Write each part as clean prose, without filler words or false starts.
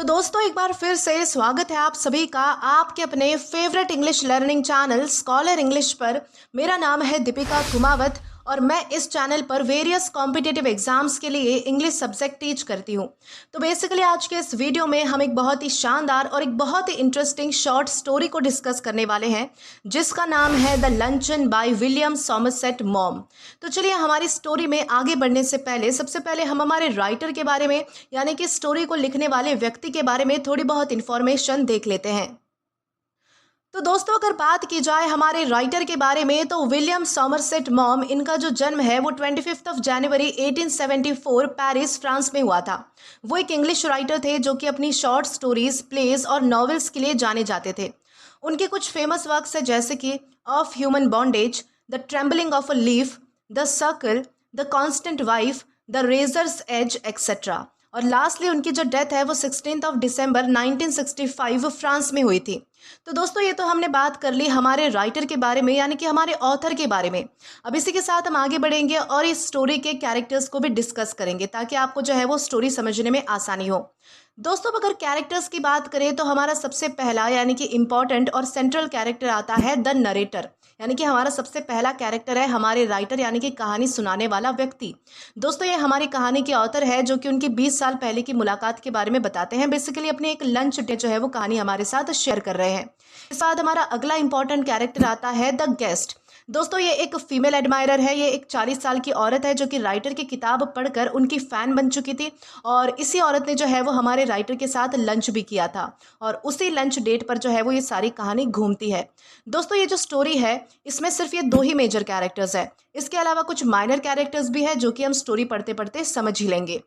तो दोस्तों एक बार फिर से स्वागत है आप सभी का आपके अपने favourite English learning channel scholar English पर। मेरा नाम है दीपिका कुमावत और मैं इस चैनल पर वेरियस कॉम्पिटिटिव एग्जाम्स के लिए इंग्लिश सब्जेक्ट टीच करती हूँ। तो बेसिकली आज के इस वीडियो में हम एक बहुत ही शानदार और एक बहुत ही इंटरेस्टिंग शॉर्ट स्टोरी को डिस्कस करने वाले हैं जिसका नाम है the luncheon by William Somerset Maugham. तो चलिए हमारी स्टोरी में आगे बढ़ने से पहले सबसे पहले हम हमारे राइटर के बारे में यानी कि स्टोरी को लिखने वाले व्यक्ति के बारे में थोड़ी बहुत इन्फॉर्मेशन देख लेते हैं। तो दोस्तों अगर बात की जाए हमारे राइटर के बारे में तो विलियम सॉमरसेट मॉम, इनका जो जन्म है वो 25 जनवरी 1874 पेरिस फ्रांस में हुआ था। वो एक इंग्लिश राइटर थे जो कि अपनी शॉर्ट स्टोरीज, प्लेज और नॉवेल्स के लिए जाने जाते थे। उनके कुछ फेमस वर्क्स है जैसे कि of human bondage, the trembling of a leaf, the circle, the constant wife, the razor's edge etcetera. और लास्टली उनकी जो डेथ है वो 16 दिसंबर 1965 फ्रांस में हुई थी। तो दोस्तों ये तो हमने बात कर ली हमारे राइटर के बारे में यानी कि हमारे ऑथर के बारे में। अब इसी के साथ हम आगे बढ़ेंगे और इस स्टोरी के कैरेक्टर्स को भी डिस्कस करेंगे ताकि आपको जो है वो स्टोरी समझने में आसानी हो। दोस्तों अगर कैरेक्टर्स की बात करें तो हमारा सबसे पहला यानी कि इम्पॉर्टेंट और सेंट्रल कैरेक्टर आता है द नरेटर, यानी कि हमारा सबसे पहला कैरेक्टर है हमारे राइटर यानी कि कहानी सुनाने वाला व्यक्ति। दोस्तों ये हमारी कहानी के ऑथर है जो कि उनकी 20 साल पहले की मुलाकात के बारे में बताते हैं। बेसिकली अपने एक लंच डे जो है वो कहानी हमारे साथ शेयर कर रहे हैं। इसके बाद हमारा अगला इंपॉर्टेंट कैरेक्टर आता है द गेस्ट। दोस्तों ये एक फीमेल एडमायरर है, ये एक 40 साल की औरत है जो कि राइटर की किताब पढ़कर उनकी फ़ैन बन चुकी थी और इसी औरत ने जो है वो हमारे राइटर के साथ लंच भी किया था और उसी लंच डेट पर जो है वो ये सारी कहानी घूमती है। दोस्तों ये जो स्टोरी है इसमें सिर्फ ये 2 ही मेजर कैरेक्टर्स है, इसके अलावा कुछ माइनर कैरेक्टर्स भी है जो कि हम स्टोरी पढ़ते पढ़ते समझ ही लेंगे।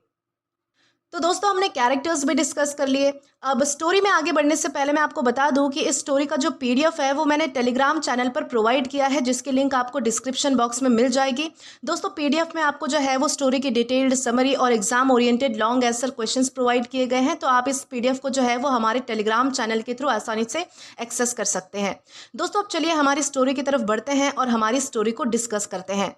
तो दोस्तों हमने कैरेक्टर्स भी डिस्कस कर लिए। अब स्टोरी में आगे बढ़ने से पहले मैं आपको बता दूं कि इस स्टोरी का जो पीडीएफ है वो मैंने टेलीग्राम चैनल पर प्रोवाइड किया है जिसकी लिंक आपको डिस्क्रिप्शन बॉक्स में मिल जाएगी। दोस्तों पीडीएफ में आपको जो है वो स्टोरी की डिटेल्ड समरी और exam oriented long answer questions provide किए गए हैं। तो आप इस पीडीएफ को जो है वो हमारे टेलीग्राम चैनल के थ्रू आसानी से एक्सेस कर सकते हैं। दोस्तों अब चलिए हमारी स्टोरी की तरफ बढ़ते हैं और हमारी स्टोरी को डिस्कस करते हैं।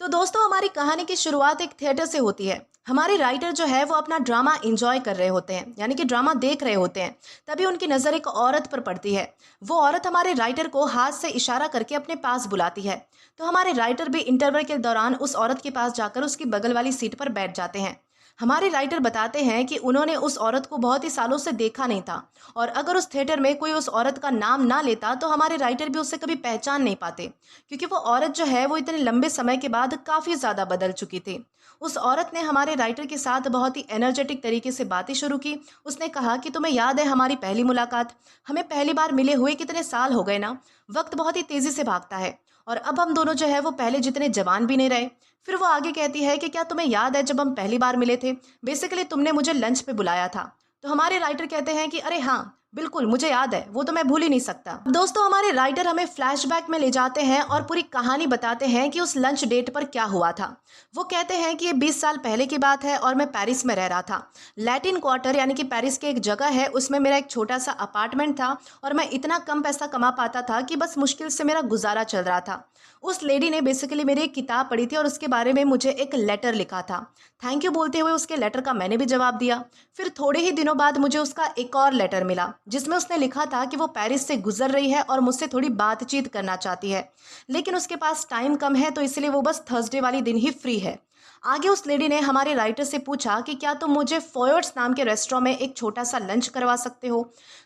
तो दोस्तों हमारी कहानी की शुरुआत एक थिएटर से होती है। हमारे राइटर जो है वो अपना ड्रामा एंजॉय कर रहे होते हैं यानी कि ड्रामा देख रहे होते हैं। तभी उनकी नज़र एक औरत पर पड़ती है। वो औरत हमारे राइटर को हाथ से इशारा करके अपने पास बुलाती है। तो हमारे राइटर भी इंटरवल के दौरान उस औरत के पास जाकर उसकी बगल वाली सीट पर बैठ जाते हैं। हमारे राइटर बताते हैं कि उन्होंने उस औरत को बहुत ही सालों से देखा नहीं था और अगर उस थिएटर में कोई उस औरत का नाम ना लेता तो हमारे राइटर भी उसे कभी पहचान नहीं पाते, क्योंकि वो औरत जो है वो इतने लंबे समय के बाद काफ़ी ज़्यादा बदल चुकी थी। उस औरत ने हमारे राइटर के साथ बहुत ही एनर्जेटिक तरीके से बातें शुरू की। उसने कहा कि तुम्हें याद है हमारी पहली मुलाकात, हमें पहली बार मिले हुए कितने साल हो गए ना। वक्त बहुत ही तेज़ी से भागता है और अब हम दोनों जो है वो पहले जितने जवान भी नहीं रहे। फिर वो आगे कहती है कि क्या तुम्हें याद है जब हम पहली बार मिले थे, बेसिकली तुमने मुझे लंच पे बुलाया था। तो हमारे राइटर कहते हैं कि अरे हाँ बिल्कुल मुझे याद है, वो तो मैं भूल ही नहीं सकता। दोस्तों हमारे राइटर हमें फ्लैशबैक में ले जाते हैं और पूरी कहानी बताते हैं कि उस लंच डेट पर क्या हुआ था। वो कहते हैं कि ये 20 साल पहले की बात है और मैं पेरिस में रह रहा था। लैटिन क्वार्टर यानी कि पेरिस की एक जगह है, उसमें मेरा एक छोटा सा अपार्टमेंट था और मैं इतना कम पैसा कमा पाता था कि बस मुश्किल से मेरा गुजारा चल रहा था। उस लेडी ने बेसिकली मेरी एक किताब पढ़ी थी और उसके बारे में मुझे एक लेटर लिखा था। थैंक यू बोलते हुए उसके लेटर का मैंने भी जवाब दिया। फिर थोड़े ही दिनों बाद मुझे उसका एक और लेटर मिला जिसमें उसने लिखा था कि वो पेरिस से गुजर रही है और मुझसे थोड़ी बातचीत करना चाहती है, लेकिन उसके पास टाइम कम है तो इसलिए वो बस थर्सडे वाली दिन ही फ्री है। आगे उस लेडी ने हमारे राइटर से पूछा कि क्या तुम मुझे फोयर्ट्स नाम के रेस्टोरेंट में एक छोटा सा लंच करवा सकते हो।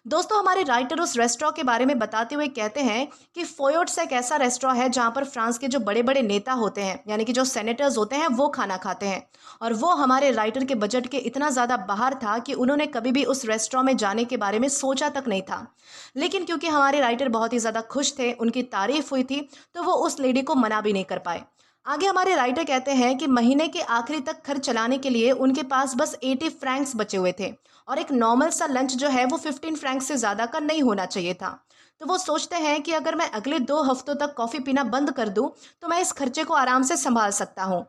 दोस्तों हमारे राइटर उस रेस्टोरेंट के बारे में बताते हुए कहते हैं कि फोयर्ट्स एक ऐसा रेस्टोरेंट है जहां पर फ्रांस के जो बड़े बड़े नेता होते हैं यानी कि जो सेनेटर्स होते हैं वो खाना खाते हैं। और वो हमारे राइटर के बजट के इतना ज़्यादा बाहर था कि उन्होंने कभी भी उस रेस्टोरेंट में जाने के बारे में सोचा तक नहीं था। लेकिन क्योंकि हमारे राइटर बहुत ही ज़्यादा खुश थे, उनकी तारीफ हुई थी, तो वो उस लेडी को मना भी नहीं कर पाए। आगे हमारे राइटर कहते हैं कि महीने के आखिरी तक खर्च चलाने के लिए उनके पास बस 80 फ्रैंक्स बचे हुए थे और एक नॉर्मल सा लंच जो है वो 15 फ्रैंक्स से ज़्यादा का नहीं होना चाहिए था। तो वो सोचते हैं कि अगर मैं अगले 2 हफ्तों तक कॉफ़ी पीना बंद कर दूं तो मैं इस खर्चे को आराम से संभाल सकता हूँ।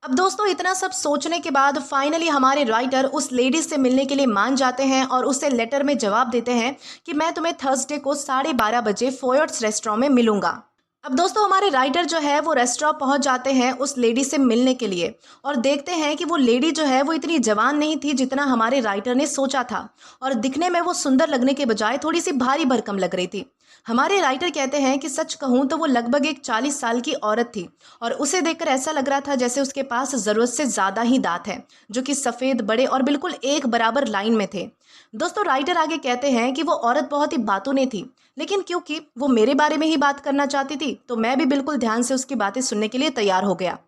अब दोस्तों इतना सब सोचने के बाद फाइनली हमारे राइटर उस लेडी से मिलने के लिए मान जाते हैं और उसे लेटर में जवाब देते हैं कि मैं तुम्हें थर्सडे को 12:30 बजे फोयर्ट्स रेस्टोरेंट में मिलूंगा। अब दोस्तों हमारे राइटर जो है वो रेस्टोरेंट पहुंच जाते हैं उस लेडी से मिलने के लिए और देखते हैं कि वो लेडी जो है वो इतनी जवान नहीं थी जितना हमारे राइटर ने सोचा था और दिखने में वो सुंदर लगने के बजाय थोड़ी सी भारी भरकम लग रही थी। हमारे राइटर कहते हैं कि सच कहूँ तो वो लगभग एक 40 साल की औरत थी और उसे देखकर ऐसा लग रहा था जैसे उसके पास ज़रूरत से ज़्यादा ही दांत हैं जो कि सफ़ेद बड़े और बिल्कुल एक बराबर लाइन में थे। दोस्तों राइटर आगे कहते हैं कि वो औरत बहुत ही बातूनी थी, लेकिन क्योंकि वो मेरे बारे में ही बात करना चाहती थी तो मैं भी बिल्कुल ध्यान से उसकी बातें सुनने के लिए तैयार हो गया।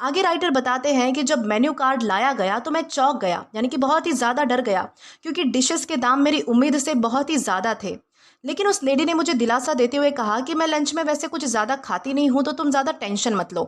आगे राइटर बताते हैं कि जब मेन्यू कार्ड लाया गया तो मैं चौंक गया, यानी कि बहुत ही ज़्यादा डर गया, क्योंकि डिशेस के दाम मेरी उम्मीद से बहुत ही ज़्यादा थे। लेकिन उस लेडी ने मुझे दिलासा देते हुए कहा कि मैं लंच में वैसे कुछ ज़्यादा खाती नहीं हूँ तो तुम ज़्यादा टेंशन मत लो।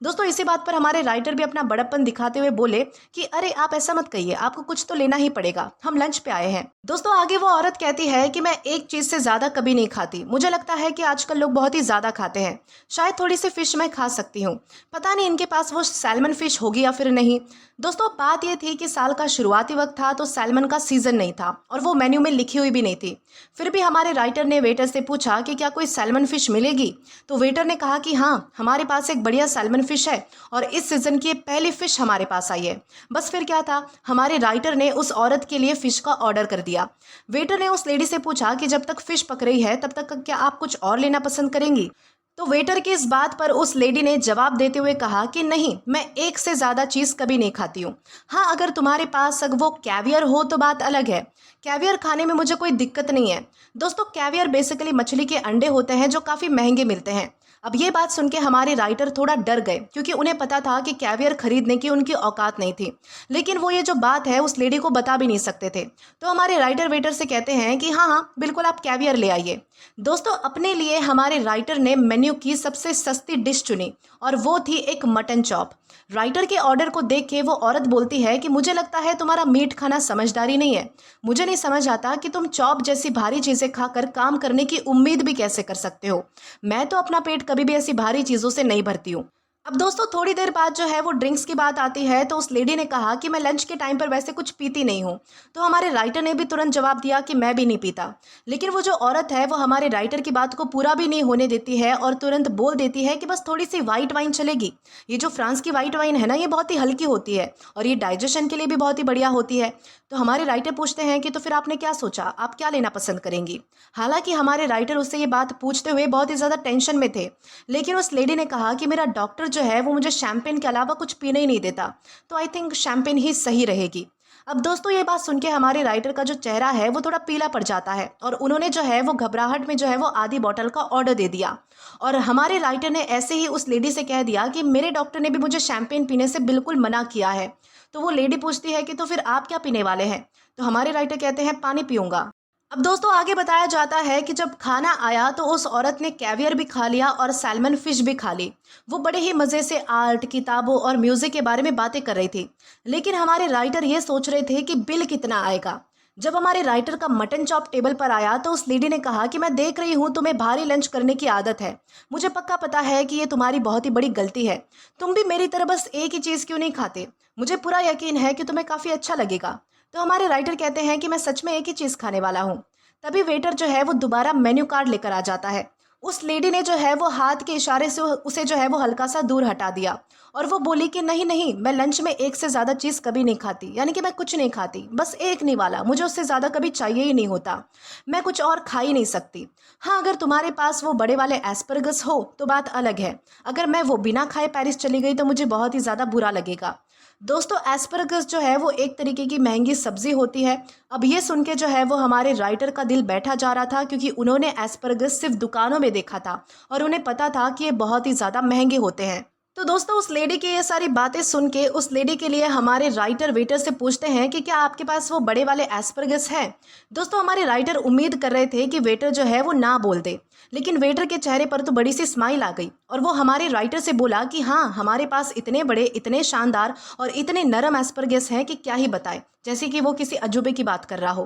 दोस्तों इसी बात पर हमारे राइटर भी अपना बड़प्पन दिखाते हुए बोले कि अरे आप ऐसा मत कहिए, आपको कुछ तो लेना ही पड़ेगा, हम लंच पे आए हैं। दोस्तों आगे वो औरत कहती है कि मैं एक चीज़ से ज़्यादा कभी नहीं खाती, मुझे लगता है कि आजकल लोग बहुत ही ज़्यादा खाते हैं, शायद थोड़ी सी फिश मैं खा सकती हूँ, पता नहीं इनके पास वो सैल्मन फिश होगी या फिर नहीं। दोस्तों बात ये थी कि साल का शुरुआती वक्त था तो सैल्मन का सीज़न नहीं था और वो मेन्यू में लिखी हुई भी नहीं थी। फिर भी हमारे राइटर ने वेटर से पूछा कि क्या कोई सैल्मन फिश मिलेगी, तो वेटर ने कहा कि हाँ हमारे पास एक बढ़िया सैल्मन फिश है और इस सीज़न की पहली फ़िश हमारे पास आई है। बस फिर क्या था, हमारे राइटर ने उस औरत के लिए फ़िश का ऑर्डर कर दिया। वेटर ने उस लेडी से पूछा कि जब तक फ़िश पक रही है तब तक क्या आप कुछ और लेना पसंद करेंगी। तो वेटर की इस बात पर उस लेडी ने जवाब देते हुए कहा कि नहीं, मैं एक से ज़्यादा चीज़ कभी नहीं खाती हूँ। हाँ अगर तुम्हारे पास वो कैवियर हो तो बात अलग है, कैवियर खाने में मुझे कोई दिक्कत नहीं है। दोस्तों कैवियर बेसिकली मछली के अंडे होते हैं जो काफ़ी महंगे मिलते हैं। अब ये बात सुन के हमारे राइटर थोड़ा डर गए क्योंकि उन्हें पता था कि कैवियर खरीदने की उनकी औकात नहीं थी, लेकिन वो ये जो बात है उस लेडी को बता भी नहीं सकते थे। तो हमारे राइटर वेटर से कहते हैं कि हाँ हाँ बिल्कुल आप कैवियर ले आइए। दोस्तों अपने लिए हमारे राइटर ने मेन्यू की सबसे सस्ती डिश चुनी और वो थी एक मटन चॉप। राइटर के ऑर्डर को देख के वो औरत बोलती है कि मुझे लगता है तुम्हारा मीट खाना समझदारी नहीं है, मुझे नहीं समझ आता कि तुम चॉप जैसी भारी चीज़ें खाकर काम करने की उम्मीद भी कैसे कर सकते हो। मैं तो अपना पेट कभी भी ऐसी भारी चीज़ों से नहीं भरती हूँ। अब दोस्तों थोड़ी देर बाद जो है वो ड्रिंक्स की बात आती है तो उस लेडी ने कहा कि मैं लंच के टाइम पर वैसे कुछ पीती नहीं हूँ। तो हमारे राइटर ने भी तुरंत जवाब दिया कि मैं भी नहीं पीता। लेकिन वो जो औरत है वो हमारे राइटर की बात को पूरा भी नहीं होने देती है और तुरंत बोल देती है कि बस थोड़ी सी वाइट वाइन चलेगी। ये जो फ्रांस की वाइट वाइन है ना, ये बहुत ही हल्की होती है और ये डाइजेशन के लिए भी बहुत ही बढ़िया होती है। तो हमारे राइटर पूछते हैं कि तो फिर आपने क्या सोचा, आप क्या लेना पसंद करेंगी। हालांकि हमारे राइटर उससे ये बात पूछते हुए बहुत ही ज़्यादा टेंशन में थे, लेकिन उस लेडी ने कहा कि मेरा डॉक्टर जो है वो मुझे शैम्पेन के अलावा कुछ पीने ही नहीं देता, तो आई थिंक शैम्पेन ही सही रहेगी। अब दोस्तों ये बात सुन के हमारे राइटर का जो चेहरा है वो थोड़ा पीला पड़ जाता है और उन्होंने जो है वो घबराहट में जो है वो आधी बॉटल का ऑर्डर दे दिया। और हमारे राइटर ने ऐसे ही उस लेडी से कह दिया कि मेरे डॉक्टर ने भी मुझे शैम्पेन पीने से बिल्कुल मना किया है। तो वो लेडी पूछती है कि तो फिर आप क्या पीने वाले हैं। तो हमारे राइटर कहते हैं पानी पीऊँगा। अब दोस्तों आगे बताया जाता है कि जब खाना आया तो उस औरत ने कैवियर भी खा लिया और सैल्मन फिश भी खा ली। वो बड़े ही मज़े से आर्ट, किताबों और म्यूज़िक के बारे में बातें कर रही थी, लेकिन हमारे राइटर ये सोच रहे थे कि बिल कितना आएगा। जब हमारे राइटर का मटन चॉप टेबल पर आया तो उस लेडी ने कहा कि मैं देख रही हूँ तुम्हें भारी लंच करने की आदत है, मुझे पक्का पता है कि ये तुम्हारी बहुत ही बड़ी गलती है, तुम भी मेरी तरह बस एक ही चीज़ क्यों नहीं खाते, मुझे पूरा यकीन है कि तुम्हें काफ़ी अच्छा लगेगा। तो हमारे राइटर कहते हैं कि मैं सच में एक ही चीज़ खाने वाला हूँ। तभी वेटर जो है वो दोबारा मेन्यू कार्ड लेकर आ जाता है। उस लेडी ने जो है वो हाथ के इशारे से उसे जो है वो हल्का सा दूर हटा दिया और वो बोली कि नहीं नहीं, मैं लंच में एक से ज़्यादा चीज़ कभी नहीं खाती, यानी कि मैं कुछ नहीं खाती, बस एक नहीं वाला, मुझे उससे ज़्यादा कभी चाहिए ही नहीं होता, मैं कुछ और खा ही नहीं सकती। हाँ अगर तुम्हारे पास वो बड़े वाले एस्परगस हो तो बात अलग है, अगर मैं वो बिना खाए पेरिस चली गई तो मुझे बहुत ही ज़्यादा बुरा लगेगा। दोस्तों एस्परगस जो है वो एक तरीके की महंगी सब्जी होती है। अब ये सुन के जो है वो हमारे राइटर का दिल बैठा जा रहा था, क्योंकि उन्होंने एस्परगस सिर्फ दुकानों में देखा था और उन्हें पता था कि ये बहुत ही ज़्यादा महंगे होते हैं। तो दोस्तों उस लेडी की ये सारी बातें सुन के उस लेडी के लिए हमारे राइटर वेटर से पूछते हैं कि क्या आपके पास वो बड़े वाले एस्परगस हैं। दोस्तों हमारे राइटर उम्मीद कर रहे थे कि वेटर जो है वो ना बोल दे, लेकिन वेटर के चेहरे पर तो बड़ी सी स्माइल आ गई और वो हमारे राइटर से बोला कि हाँ हमारे पास इतने बड़े, इतने शानदार और इतने नरम एस्परगस हैं कि क्या ही बताए, जैसे कि वो किसी अजूबे की बात कर रहा हो।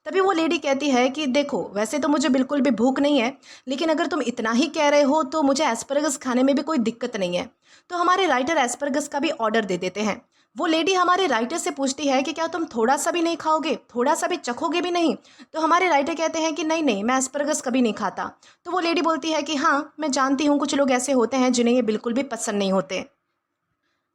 तभी वो लेडी कहती है कि देखो वैसे तो मुझे बिल्कुल भी भूख नहीं है, लेकिन अगर तुम इतना ही कह रहे हो तो मुझे एस्परगस खाने में भी कोई दिक्कत नहीं है। तो हमारे राइटर एस्परगस का भी ऑर्डर दे देते हैं। वो लेडी हमारे राइटर से पूछती है कि क्या तुम थोड़ा सा भी नहीं खाओगे, थोड़ा सा भी चखोगे भी नहीं। तो हमारे राइटर कहते हैं कि नहीं नहीं, मैं एस्परगस कभी नहीं खाता। तो वो लेडी बोलती है कि हाँ, मैं जानती हूँ कुछ लोग ऐसे होते हैं जिन्हें ये बिल्कुल भी पसंद नहीं होते।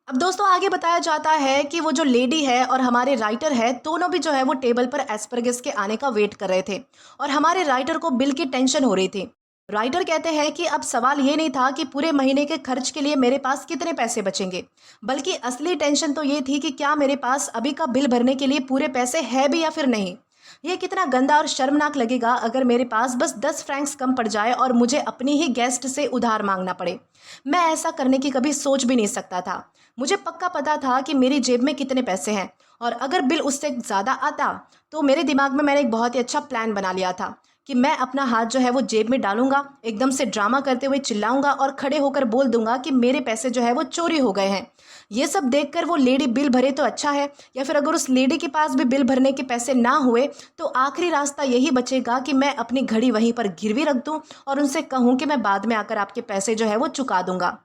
अब दोस्तों आगे बताया जाता है कि वो जो लेडी है और हमारे राइटर है, दोनों भी जो है वो टेबल पर एस्परगस के आने का वेट कर रहे थे और हमारे राइटर को बिल की टेंशन हो रही थी। राइटर कहते हैं कि अब सवाल ये नहीं था कि पूरे महीने के खर्च के लिए मेरे पास कितने पैसे बचेंगे, बल्कि असली टेंशन तो ये थी कि क्या मेरे पास अभी का बिल भरने के लिए पूरे पैसे है भी या फिर नहीं। ये कितना गंदा और शर्मनाक लगेगा अगर मेरे पास बस 10 फ्रैंक्स कम पड़ जाए और मुझे अपनी ही गेस्ट से उधार मांगना पड़े। मैं ऐसा करने की कभी सोच भी नहीं सकता था। मुझे पक्का पता था कि मेरी जेब में कितने पैसे हैं और अगर बिल उससे ज़्यादा आता तो मेरे दिमाग में मैंने एक बहुत ही अच्छा प्लान बना लिया था कि मैं अपना हाथ जो है वो जेब में डालूंगा, एकदम से ड्रामा करते हुए चिल्लाऊंगा और खड़े होकर बोल दूंगा कि मेरे पैसे जो है वो चोरी हो गए हैं। ये सब देखकर वो लेडी बिल भरे तो अच्छा है, या फिर अगर उस लेडी के पास भी बिल भरने के पैसे ना हुए तो आखिरी रास्ता यही बचेगा कि मैं अपनी घड़ी वहीं पर गिरवी रख दूं और उनसे कहूं कि मैं बाद में आकर आपके पैसे जो है वो चुका दूंगा।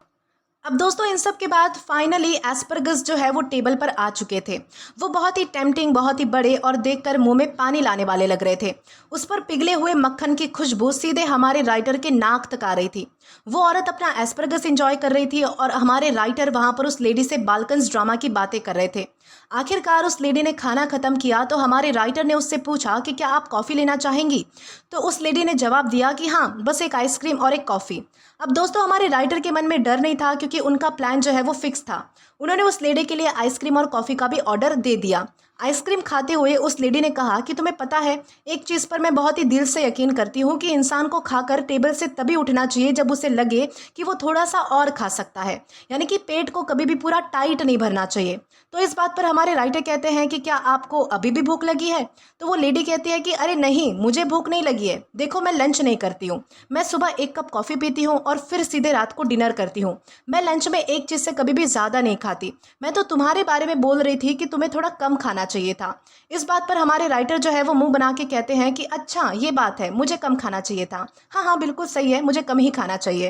अब दोस्तों इन सब के बाद फाइनली एस्परगस जो है वो टेबल पर आ चुके थे। वो बहुत ही टेम्पटिंग, बहुत ही बड़े और देखकर मुंह में पानी लाने वाले लग रहे थे। उस पर पिघले हुए मक्खन की खुशबू सीधे हमारे राइटर के नाक तक आ रही थी। वो औरत अपना एस्परगस एंजॉय कर रही थी और हमारे राइटर वहां पर उस लेडी से बाल्कन्स ड्रामा की बातें कर रहे थे। आखिरकार उस लेडी ने खाना खत्म किया तो हमारे राइटर ने उससे पूछा कि क्या आप कॉफ़ी लेना चाहेंगी। तो उस लेडी ने जवाब दिया कि हाँ, बस एक आइसक्रीम और एक कॉफ़ी। अब दोस्तों हमारे राइटर के मन में डर नहीं था क्योंकि उनका प्लान जो है वो फिक्स था। उन्होंने उस लेडी के लिए आइसक्रीम और कॉफ़ी का भी ऑर्डर दे दिया। आइसक्रीम खाते हुए उस लेडी ने कहा कि तुम्हें पता है, एक चीज़ पर मैं बहुत ही दिल से यकीन करती हूँ कि इंसान को खाकर टेबल से तभी उठना चाहिए जब उसे लगे कि वो थोड़ा सा और खा सकता है, यानी कि पेट को कभी भी पूरा टाइट नहीं भरना चाहिए। तो इस बात पर हमारे राइटर कहते हैं कि क्या आपको अभी भी भूख लगी है। तो वो लेडी कहती है कि अरे नहीं, मुझे भूख नहीं लगी है, देखो मैं लंच नहीं करती हूँ। मैं सुबह एक कप कॉफ़ी पीती हूँ और फिर सीधे रात को डिनर करती हूँ। मैं लंच में एक चीज़ से कभी भी ज़्यादा नहीं खाती। मैं तो तुम्हारे बारे में बोल रही थी कि तुम्हें थोड़ा कम खाना चाहिए था। इस बात पर हमारे राइटर जो है वो मुंह बना के कहते हैं कि अच्छा ये बात है, मुझे कम खाना चाहिए था। हाँ हाँ बिल्कुल सही है, मुझे कम ही खाना चाहिए।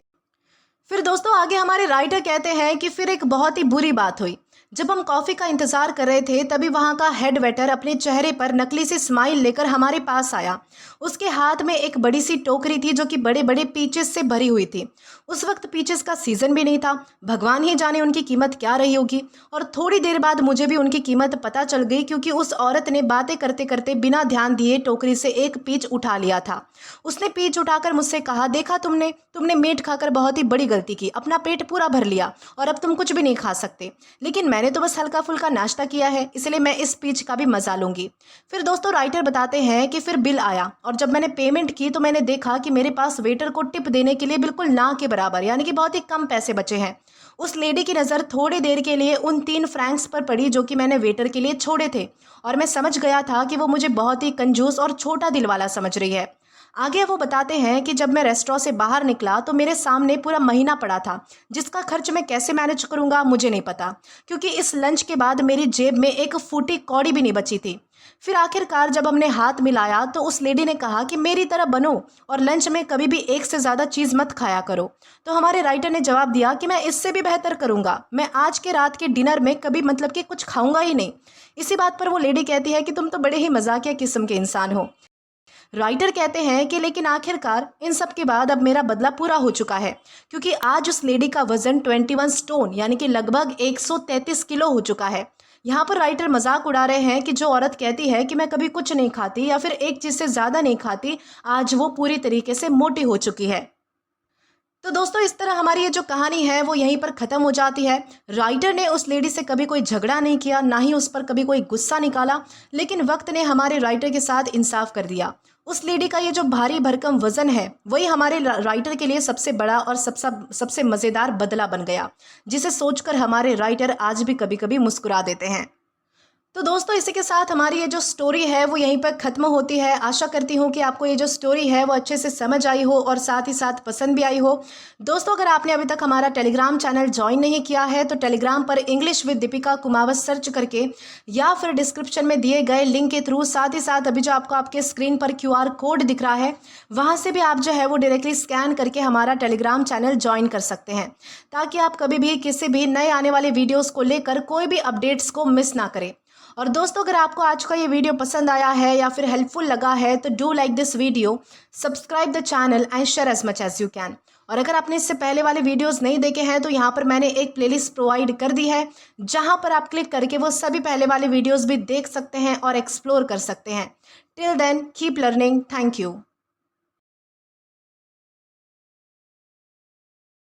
फिर दोस्तों आगे हमारे राइटर कहते हैं कि फिर एक बहुत ही बुरी बात हुई। जब हम कॉफ़ी का इंतज़ार कर रहे थे तभी वहाँ का हेड वेटर अपने चेहरे पर नकली सी स्माइल लेकर हमारे पास आया। उसके हाथ में एक बड़ी सी टोकरी थी जो कि बड़े बड़े पीचेस से भरी हुई थी। उस वक्त पीचेस का सीज़न भी नहीं था, भगवान ही जाने उनकी कीमत क्या रही होगी। और थोड़ी देर बाद मुझे भी उनकी कीमत पता चल गई क्योंकि उस औरत ने बातें करते करते बिना ध्यान दिए टोकरी से एक पीच उठा लिया था। उसने पीच उठाकर मुझसे कहा, देखा तुमने तुमने मीट खाकर बहुत ही बड़ी गलती की, अपना पेट पूरा भर लिया और अब तुम कुछ भी नहीं खा सकते। लेकिन मैंने तो बस हल्का फुल्का नाश्ता किया है, इसलिए मैं इस स्पीच का भी मजा लूंगी। फिर दोस्तों राइटर बताते हैं कि फिर बिल आया और जब मैंने पेमेंट की तो मैंने देखा कि मेरे पास वेटर को टिप देने के लिए बिल्कुल ना के बराबर, यानी कि बहुत ही कम पैसे बचे हैं। उस लेडी की नज़र थोड़ी देर के लिए उन 3 फ्रैंक्स पर पड़ी जो कि मैंने वेटर के लिए छोड़े थे और मैं समझ गया था कि वो मुझे बहुत ही कंजूस और छोटा दिल वाला समझ रही है। आगे वो बताते हैं कि जब मैं रेस्टोरेंट से बाहर निकला तो मेरे सामने पूरा महीना पड़ा था जिसका खर्च मैं कैसे मैनेज करूंगा मुझे नहीं पता, क्योंकि इस लंच के बाद मेरी जेब में एक फूटी कौड़ी भी नहीं बची थी। फिर आखिरकार जब हमने हाथ मिलाया तो उस लेडी ने कहा कि मेरी तरह बनो और लंच में कभी भी एक से ज़्यादा चीज़ मत खाया करो। तो हमारे राइटर ने जवाब दिया कि मैं इससे भी बेहतर करूंगा, मैं आज के रात के डिनर में कभी मतलब कि कुछ खाऊंगा ही नहीं। इसी बात पर वो लेडी कहती है कि तुम तो बड़े ही मजाकिया किस्म के इंसान हो। राइटर कहते हैं कि लेकिन आखिरकार इन सब के बाद अब मेरा बदला पूरा हो चुका है, क्योंकि आज उस लेडी का वजन 21 स्टोन यानी कि लगभग 133 किलो हो चुका है। यहाँ पर राइटर मजाक उड़ा रहे हैं कि जो औरत कहती है कि मैं कभी कुछ नहीं खाती या फिर एक चीज़ से ज़्यादा नहीं खाती, आज वो पूरी तरीके से मोटी हो चुकी है। तो दोस्तों इस तरह हमारी ये जो कहानी है वो यहीं पर ख़त्म हो जाती है। राइटर ने उस लेडी से कभी कोई झगड़ा नहीं किया, ना ही उस पर कभी कोई गुस्सा निकाला, लेकिन वक्त ने हमारे राइटर के साथ इंसाफ कर दिया। उस लेडी का ये जो भारी भरकम वजन है वही हमारे राइटर के लिए सबसे बड़ा और सबसे मज़ेदार बदला बन गया, जिसे सोचकर हमारे राइटर आज भी कभी कभी मुस्कुरा देते हैं। तो दोस्तों इसी के साथ हमारी ये जो स्टोरी है वो यहीं पर ख़त्म होती है। आशा करती हूँ कि आपको ये जो स्टोरी है वो अच्छे से समझ आई हो और साथ ही साथ पसंद भी आई हो। दोस्तों अगर आपने अभी तक हमारा टेलीग्राम चैनल ज्वाइन नहीं किया है तो टेलीग्राम पर English with Deepika Kumawat search करके या फिर डिस्क्रिप्शन में दिए गए लिंक के थ्रू, साथ ही साथ अभी जो आपको आपके स्क्रीन पर QR कोड दिख रहा है वहाँ से भी आप जो है वो डायरेक्टली स्कैन करके हमारा टेलीग्राम चैनल ज्वाइन कर सकते हैं, ताकि आप कभी भी किसी भी नए आने वाले वीडियोज़ को लेकर कोई भी अपडेट्स को मिस ना करें। और दोस्तों अगर आपको आज का ये वीडियो पसंद आया है या फिर हेल्पफुल लगा है तो do like this video, subscribe the channel and share as much as you can. और अगर आपने इससे पहले वाले वीडियोस नहीं देखे हैं तो यहाँ पर मैंने एक प्लेलिस्ट प्रोवाइड कर दी है, जहाँ पर आप क्लिक करके वो सभी पहले वाले वीडियोस भी देख सकते हैं और एक्सप्लोर कर सकते हैं। Till then keep learning. Thank you.